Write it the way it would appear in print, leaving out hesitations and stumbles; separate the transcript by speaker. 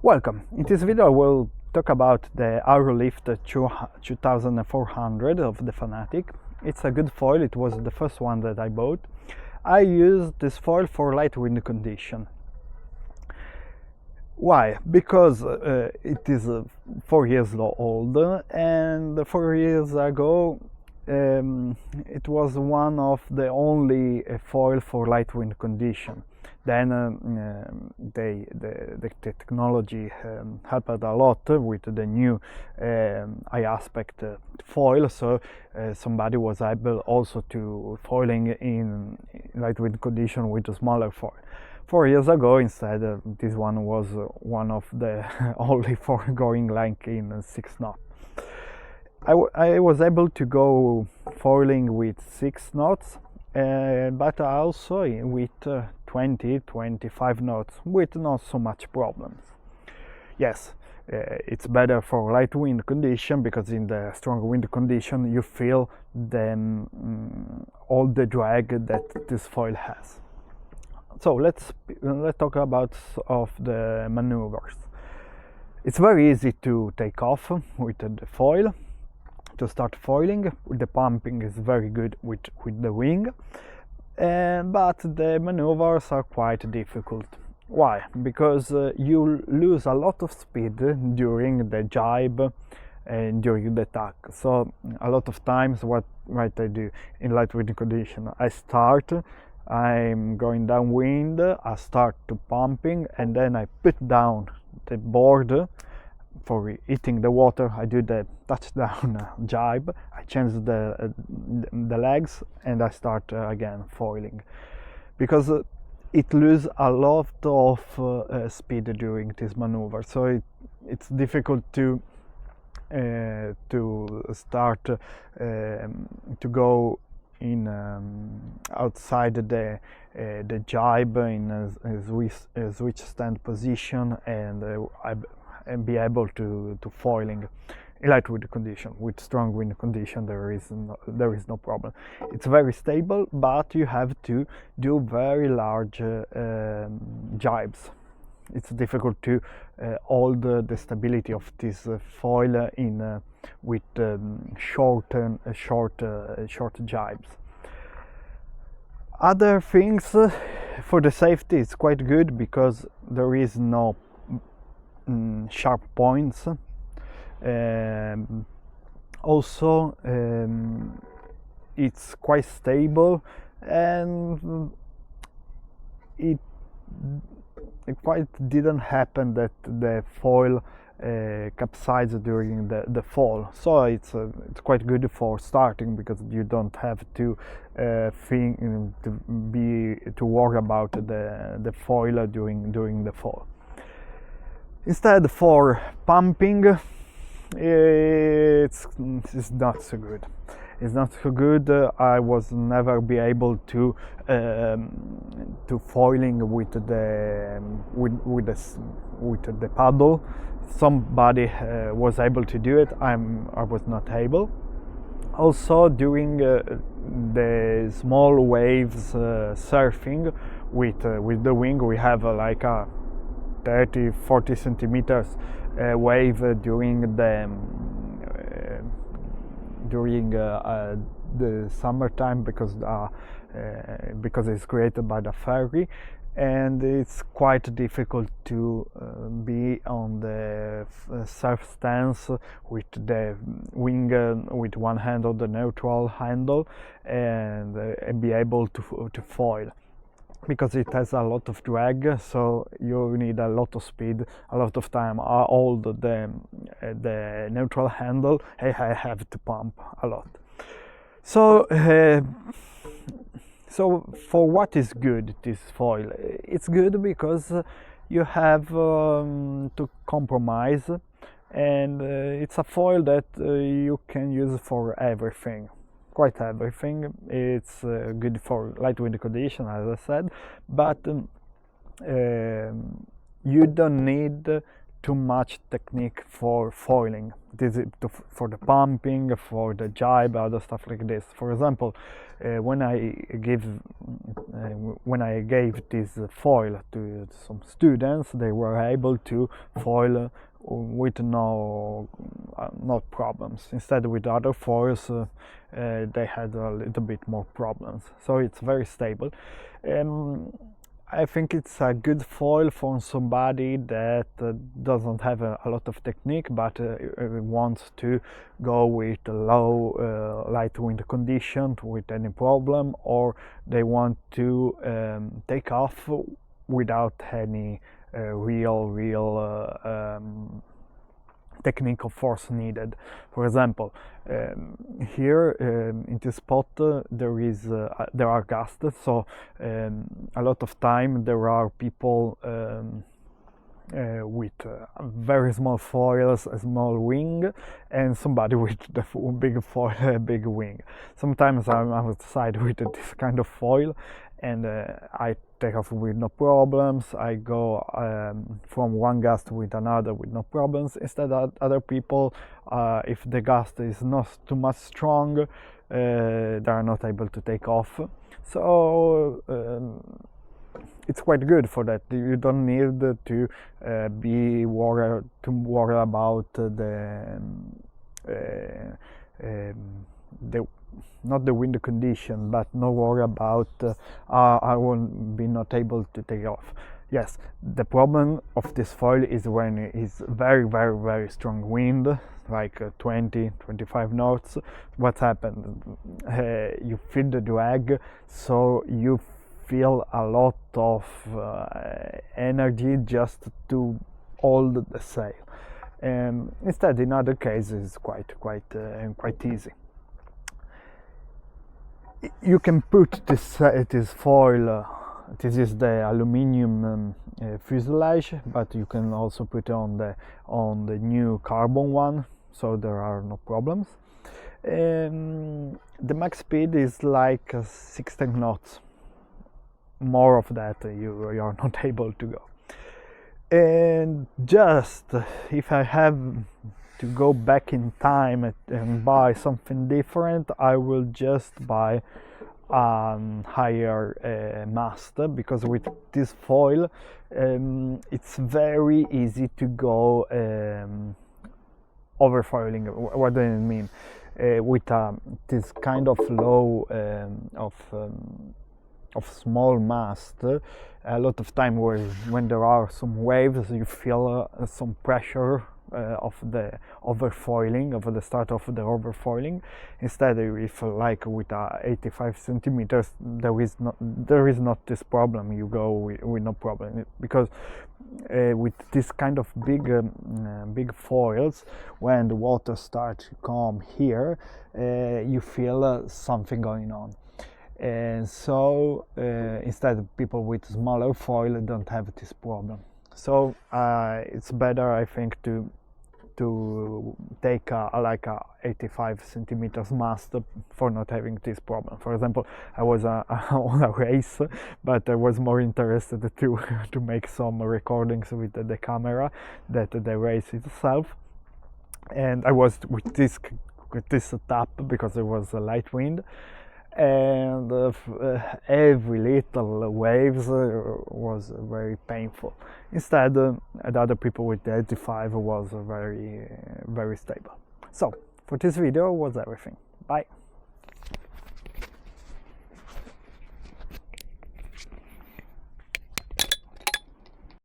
Speaker 1: Welcome! In this video I will talk about the Aerolift 2400 of the Fanatic. It's a good foil, it was the first one that I bought. I used this foil for light wind condition. Why? Because it is 4 years old, and 4 years ago it was one of the only foil for light wind condition. Then the technology helped a lot with the new high aspect foil, so somebody was able also to foiling in light wind condition with a smaller foil. 4 years ago, instead, this one was one of the only four going like in 6 knots. I was able to go foiling with 6 knots, but also with 20-25 knots with not so much problems. Yes, it's better for light wind condition, because in the strong wind condition you feel all the drag that this foil has. So let's talk about of the maneuvers. It's very easy to take off with the foil, to start foiling. The pumping is very good with the wing, but the maneuvers are quite difficult. Why? Because you lose a lot of speed during the jibe and during the tack. So a lot of times what I do in light wind condition, I'm going downwind, I start to pumping, and then I put down the board for hitting the water. I do the touchdown jibe, I change the legs, and I start again foiling, because it loses a lot of speed during this maneuver. So it's difficult to start to go in outside the jibe in a switch stand position and be able to foiling in light wind condition. With strong wind condition there is no problem. It's very stable, but you have to do very large jibes. It's difficult to hold the stability of this foil in with short jibes. Other things, for the safety it's quite good, because there is no sharp points. Also it's quite stable, and it quite didn't happen that the foil capsized during the fall. So it's quite good for starting, because you don't have to worry about the foil during the fall. Instead, for pumping, it's not so good. It's not so good. I was never be able to foiling with the paddle. Somebody was able to do it. I was not able. Also, during the small waves surfing with the wing, we have like a 30-40 centimeters wave during the summertime, because it's created by the ferry, and it's quite difficult to be on the surf stance with the wing with one handle, the neutral handle, and be able to foil, because it has a lot of drag. So you need a lot of speed, a lot of time. I hold the neutral handle, I have to pump a lot. So for what is good this foil? It's good because you have to compromise, and it's a foil that you can use for everything. Quite everything. It's good for light wind condition, as I said, but you don't need too much technique for foiling. This is for the pumping, for the jibe, other stuff like this. For example, when I gave this foil to some students, they were able to foil with no problems. Instead, with other foils, they had a little bit more problems. So it's very stable. I think it's a good foil for somebody that doesn't have a lot of technique, but wants to go with a low light wind condition with any problem, or they want to take off without any real technical force needed. For example, here in this spot there are gusts, so a lot of time there are people with very small foils, a small wing, and somebody with the big foil, big wing. Sometimes I'm outside with this kind of foil, and I take off with no problems. I go from one gust with another with no problems. Instead, other people, if the gust is not too much strong, they are not able to take off. So it's quite good for that. You don't need to worry about not the wind condition, but no worry about I won't be not able to take off. Yes, the problem of this foil is when it is very strong wind, like 20-25 knots. What happened? You feel the drag, so you feel a lot of energy just to hold the sail. Instead, in other cases, quite easy. You can put this foil. This is the aluminium fuselage, but you can also put it on the new carbon one, so there are no problems. The max speed is like 16 knots. More of that you are not able to go. And just if I have to go back in time and buy something different, I will just buy a higher mast, because with this foil it's very easy to go overfoiling. What do I mean? With this kind of low of small mast, a lot of time when there are some waves, you feel some pressure of the overfoiling, of the start of the overfoiling. Instead, if like with 85 centimeters, there is not this problem. You go with no problem, because with this kind of big foils, when the water starts to come here, you feel something going on. And so instead, people with smaller foil don't have this problem. So it's better, I think, to take like a 85 centimeters mast for not having this problem. For example, I was on a race, but I was more interested to make some recordings with the camera than the race itself. And I was with this setup because there was a light wind, and every little waves was very painful. Instead, the other people with the 85 was very stable. So for this video was everything. Bye.